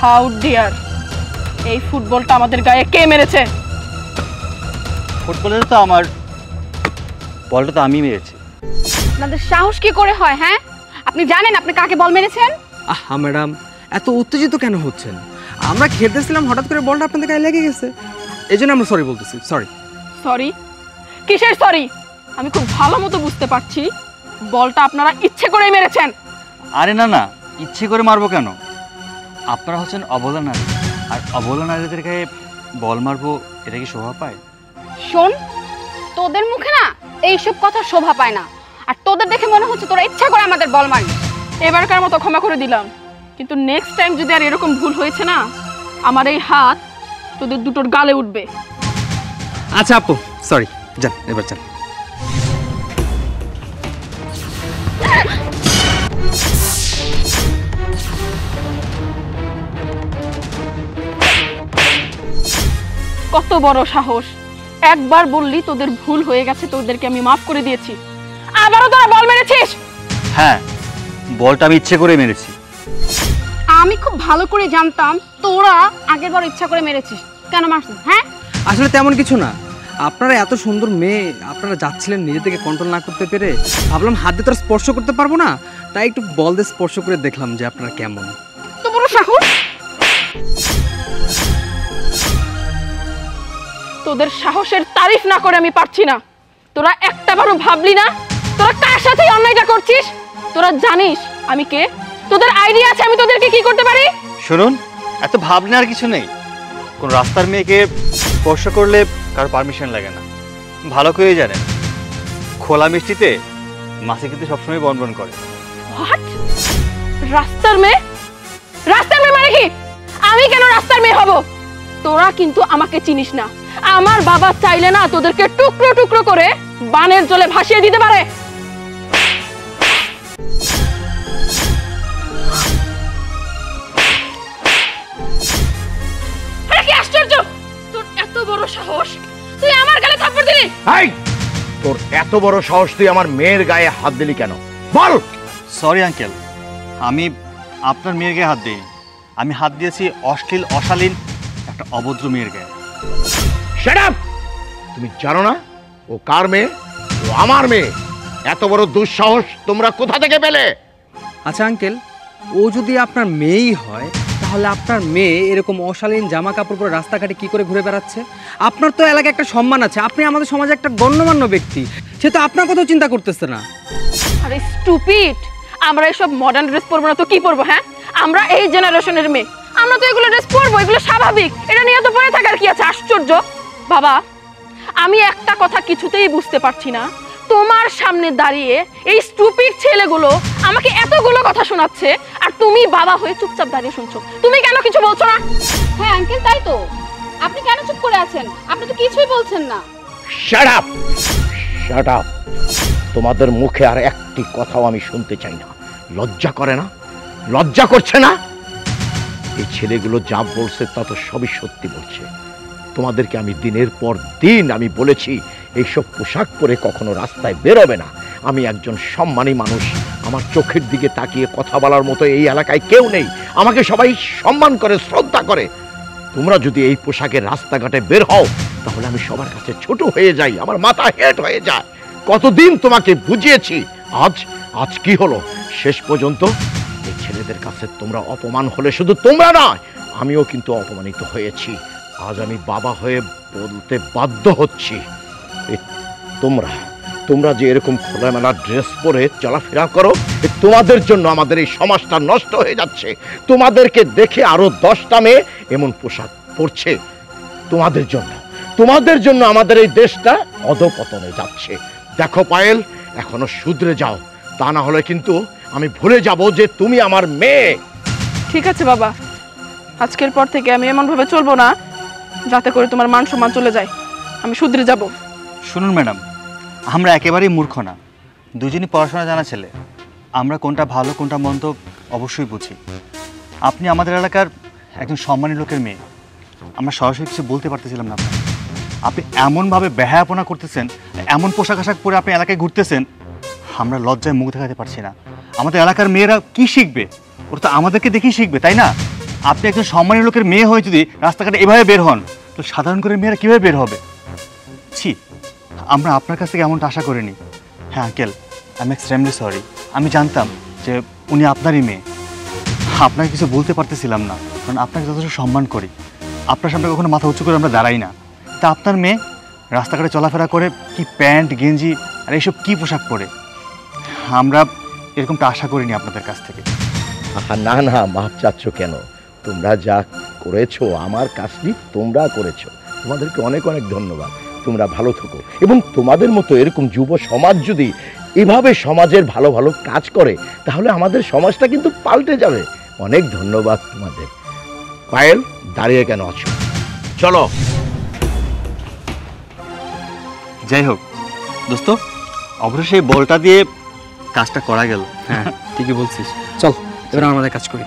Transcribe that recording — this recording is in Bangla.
হাউ ডিয়ার, এই ফুটবলটা আমাদের গায়ে কে মেরেছে? ফুটবলের তো আমার বলটা তো আমি মেরেছি। আপনাদের সাহস কি করে হয়? হ্যাঁ, আপনি জানেন আপনি কাকে বল মেরেছেন? আহা ম্যাডাম, এত উত্তেজিত কেন হচ্ছেন? আমরা খেলতেছিলাম, হঠাৎ করে বলটা আপনাদের গায়ে লেগে গেছে, এই জন্য আমরা সরি বলতেছি। সরি। সরি? কিসের সরি? আমি খুব ভালো মতো বুঝতে পারছি বলটা আপনারা ইচ্ছে করেই মেরেছেন। আরে না না, ইচ্ছে করে মারবো কেন? আপনারা হচ্ছেন অবলা নারী, আর অবলা নারীদের গায়ে বল মারবো, এটা কি শোভা পায়? শোন, তোদের মুখে না এইসব কথা শোভা পায় না, আর তোদের দেখে মনে হচ্ছে তোরা ইচ্ছা করে আমাদের বল মারিস। এবারকার মতো ক্ষমা করে দিলাম, কিন্তু নেক্সট টাইম যদি আর এরকম ভুল হয়েছে না, আমার এই হাত তোদের দুটোর গালে উঠবে। আচ্ছা আপু, সরি, যান এবার যান। কত বড় সাহস! একবার বললি তোদের ভুল হয়ে গেছে, তোদেরকে আমি মাফ করে দিয়েছি, আবারও তোরা বল মেরেছিস? হ্যাঁ, বলটা আমি ইচ্ছে করে মেরেছি। আমি খুব ভালো করে জানতাম তোরা আগের বার ইচ্ছা করে মেরেছিস। কেন মারছিস? হ্যাঁ, আসলে তেমন কিছু না, আপনারা এত সুন্দর মেয়ে, আপনারা যাচ্ছিলেন নিজে থেকে কন্ট্রোল না করতে পেরে, ভাবলাম হাত দিয়ে তো আর স্পর্শ করতে পারবো না, তাই একটু বল দিয়ে স্পর্শ করে দেখলাম যে আপনারা কেমন। তো বড় সাহস! তোদের সাহসের তারিফ না করে আমি পারছি না। তোরা একটাবারও ভাবলি না তোরা কার সাথে অন্যায়টা করছিস? তোরা জানিস আমি কে? তোদের আইডিয়া আছে আমি তোদেরকে কি করতে পারি? শুনুন, এত ভাবনা আর কিছু নেই। কোন রাস্তার মেয়েকে স্পর্শ করলে কারো পারমিশন লাগে না, ভালো করে জানেন। খোলা মিষ্টিতে মাছে কিন্তু সবসময় বনবন করে। হোয়াট? রাস্তার মেয়ে? রাস্তার মেয়ে মানে কি? আমি কেন রাস্তার মেয়ে হব? তোরা কিন্তু আমাকে চিনিস না। আমার বাবা চাইলে না তোদেরকে টুকরো টুকরো করে বানের জলে ভাসিয়ে দিতে পারে। আরে কি আশ্চর্য! তোর এত বড় সাহস, তুই আমার গালে থাপ্পড় দিলি? এই, তোর এত বড় সাহস, তুই আমার মেয়ের গায়ে হাত দিলি কেন? বল। সরি আঙ্কেল, আমি আপনার মেয়ের গায়ে হাত দিই। আমি হাত দিয়েছি অশ্লীল অশালীন একটা অভদ্র মেয়ের গায়ে। Shut up! তুমি জানো না ও কার মেয়ে? ও আমার মেয়ে। এত বড় দুঃসাহস তোমরা কোথা থেকে পেলে? আচ্ছা আঙ্কেল, ও যদি আপনার মেয়েই হয়, তাহলে আপনার মেয়ে এরকম অশালীন জামা কাপড় পরে রাস্তাঘাটে কি করে ঘুরে বেড়াচ্ছে? আপনার তো এলাকায় একটা সম্মান আছে, আপনি আমাদের সমাজে একটা গণ্যমান্য ব্যক্তি, সে তো আপনার কথাও চিন্তা করতেছে না। আরে স্টুপিড! আমরা এসব মডার্ন ড্রেস পরবো না তো কি পরবো? হ্যাঁ, আমরা এই জেনারেশনের মেয়ে, আমরা তো এগুলো ড্রেস পরবো, এগুলো স্বাভাবিক। এটা নিয়ে তো পরে থাকার কি আছে? আশ্চর্য! বাবা, আমি একটা কথা কিছুতেই বুঝতে পারছি না, তোমার সামনে দাঁড়িয়ে এই স্টুপিড ছেলেগুলো আমাকে এতগুলো কথা শোনাচ্ছে, আর তুমি বাবা হয়ে চুপচাপ দাঁড়িয়ে শুনছো। তুমি কেন কিছু বলছো না? হ্যাঁ আঙ্কেল, তাই তো। আপনি কেন চুপ করে আছেন? আপনি তো কিছুই বলছেন না। Shut up! Shut up! তোমাদের মুখে আর একটি কথাও আমি শুনতে চাই না। লজ্জা করে না? লজ্জা করছে না? এই ছেলেগুলো যা বলছে তা তো সবই সত্যি বলছে। তোমাদেরকে আমি দিনের পর দিন আমি বলেছি এইসব পোশাক পরে কখনো রাস্তায় বেরোবে না। আমি একজন সম্মানী মানুষ, আমার চোখের দিকে তাকিয়ে কথা বলার মতো এই এলাকায় কেউ নেই। আমাকে সবাই সম্মান করে, শ্রদ্ধা করে। তোমরা যদি এই পোশাকে রাস্তাঘাটে বের হও, তাহলে আমি সবার কাছে ছোট হয়ে যাই, আমার মাথা হেট হয়ে যায়। কতদিন তোমাকে বুঝিয়েছি, আজ কি হলো? শেষ পর্যন্ত এই ছেলেদের কাছে তোমরা অপমান হলে শুধু তোমরা নয়, আমিও কিন্তু অপমানিত হয়েছি। আজ আমি বাবা হয়ে বলতে বাধ্য হচ্ছি, তোমরা যে এরকম খোলামেলা ড্রেস পরে চলাফেরা করো, তোমাদের জন্য আমাদের এই সমাজটা নষ্ট হয়ে যাচ্ছে। তোমাদেরকে দেখে আরো 10টা মেয়ে এমন পোশাক পরছে। তোমাদের জন্য আমাদের এই দেশটা অধপতনে যাচ্ছে। দেখো পায়েল, এখনো শুধরে যাও, তা না হলে কিন্তু আমি ভুলে যাব যে তুমি আমার মেয়ে। ঠিক আছে বাবা, আজকের পর থেকে আমি এমন ভাবে চলবো না যাতে করে তোমার মান সম্মান চলে যায়। আমি শুধরে যাব। শুনুন ম্যাডাম, আমরা একেবারেই মূর্খ না, দুজনই পড়াশোনা জানা ছেলে। আমরা কোনটা ভালো কোনটা মন্দ অবশ্যই বুঝি। আপনি আমাদের এলাকার একজন সম্মানী লোকের মেয়ে, আমরা সরাসরি কিছু বলতে পারতেছিলাম না। আপনি এমনভাবে বেহায়াপনা করতেছেন, এমন পোশাক আশাক পরে আপনি এলাকায় ঘুরতেছেন, আমরা লজ্জায় মুখ দেখাতে পারছি না। আমাদের এলাকার মেয়েরা কি শিখবে? ওরা তো আমাদেরকে দেখেই শিখবে, তাই না? আপনি একজন সম্মানীয় লোকের মেয়ে হয়ে যদি রাস্তাঘাটে এভাবে বের হন, তো সাধারণ করে মেয়েরা কীভাবে বের হবে? ছি, আমরা আপনার কাছ থেকে এমনটা আশা করিনি। হ্যাঁ uncle, I am extremely sorry. আমি জানতাম যে উনি আপনারই মেয়ে। আপনাকে কিছু বলতে পারতেছিলাম না, কারণ আপনাকে যথেষ্ট সম্মান করি। আপনার সামনে কখনো মাথা উঁচু করে আমরা দাঁড়াই না। তা আপনার মেয়ে রাস্তাঘাটে চলাফেরা করে কি প্যান্ট গেঞ্জি আর এইসব কী পোশাক পরে, আমরা এরকমটা আশা করিনি আপনাদের কাছ থেকে। না না, মাপ চাচ্ছ কেন? তোমরা যা করেছো, আমার কাজটি তোমরা করেছো, তোমাদেরকে অনেক অনেক ধন্যবাদ। তোমরা ভালো থাকো, এবং তোমাদের মতো এরকম যুব সমাজ যদি এভাবে সমাজের ভালো ভালো কাজ করে, তাহলে আমাদের সমাজটা কিন্তু পাল্টে যাবে। অনেক ধন্যবাদ তোমাদের। পায়েল, দাঁড়িয়ে কেন আছো? চলো। যাই হোক দোস্ত, অবশ্যই সেই বলটা দিয়ে কাজটা করা গেল। হ্যাঁ ঠিকই বলছিস, চল এবার আমাদের কাজ করি।